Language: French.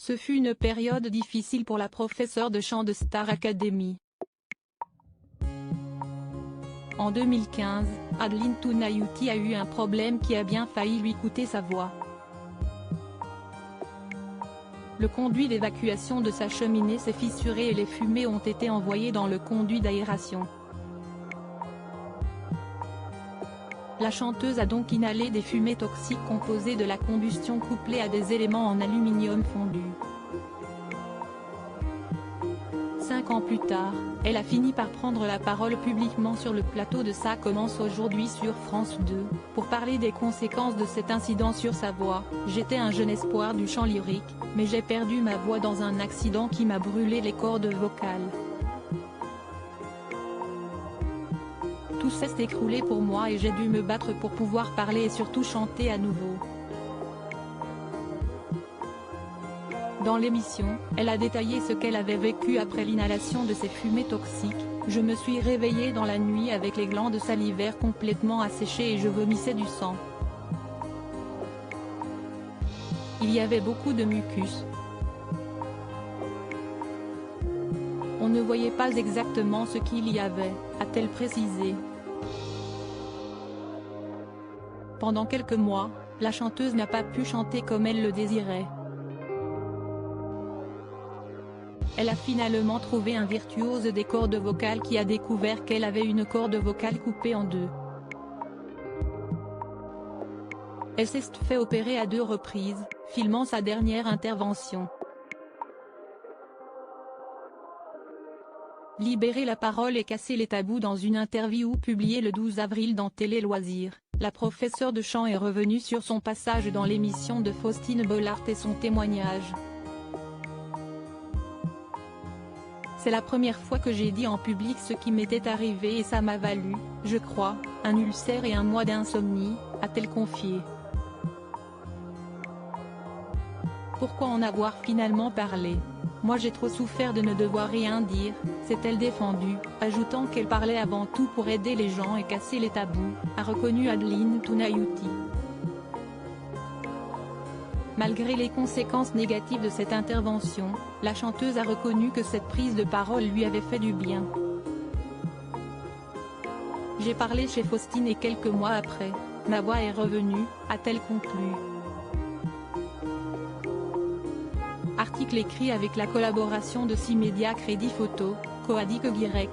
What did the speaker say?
Ce fut une période difficile pour la professeure de chant de Star Academy. En 2015, Adeline Tounayouti a eu un problème qui a bien failli lui coûter sa voix. Le conduit d'évacuation de sa cheminée s'est fissuré et les fumées ont été envoyées dans le conduit d'aération. La chanteuse a donc inhalé des fumées toxiques composées de la combustion couplée à des éléments en aluminium fondu. 5 ans plus tard, elle a fini par prendre la parole publiquement sur le plateau de Ça commence aujourd'hui sur France 2, pour parler des conséquences de cet incident sur sa voix. J'étais un jeune espoir du chant lyrique, mais j'ai perdu ma voix dans un accident qui m'a brûlé les cordes vocales. Tout s'est écroulé pour moi et j'ai dû me battre pour pouvoir parler et surtout chanter à nouveau. Dans l'émission, elle a détaillé ce qu'elle avait vécu après l'inhalation de ces fumées toxiques. Je me suis réveillée dans la nuit avec les glandes salivaires complètement asséchées et je vomissais du sang. Il y avait beaucoup de mucus. On ne voyait pas exactement ce qu'il y avait, a-t-elle précisé. Pendant quelques mois, la chanteuse n'a pas pu chanter comme elle le désirait. Elle a finalement trouvé un virtuose des cordes vocales qui a découvert qu'elle avait une corde vocale coupée en deux. Elle s'est fait opérer à 2 reprises, filmant sa dernière intervention. Libérer la parole et casser les tabous. Dans une interview publiée le 12 avril dans Télé Loisirs, la professeure de chant est revenue sur son passage dans l'émission de Faustine Bollard et son témoignage. C'est la première fois que j'ai dit en public ce qui m'était arrivé et ça m'a valu, je crois, un ulcère et un mois d'insomnie, a-t-elle confié. Pourquoi en avoir finalement parlé? Moi j'ai trop souffert de ne devoir rien dire, s'est-elle défendue, ajoutant qu'elle parlait avant tout pour aider les gens et casser les tabous, a reconnu Adeline Tounayouti. Malgré les conséquences négatives de cette intervention, la chanteuse a reconnu que cette prise de parole lui avait fait du bien. J'ai parlé chez Faustine et quelques mois après, ma voix est revenue, a-t-elle conclu. Article écrit avec la collaboration de 6 médias Crédit Photo, Coadic Y.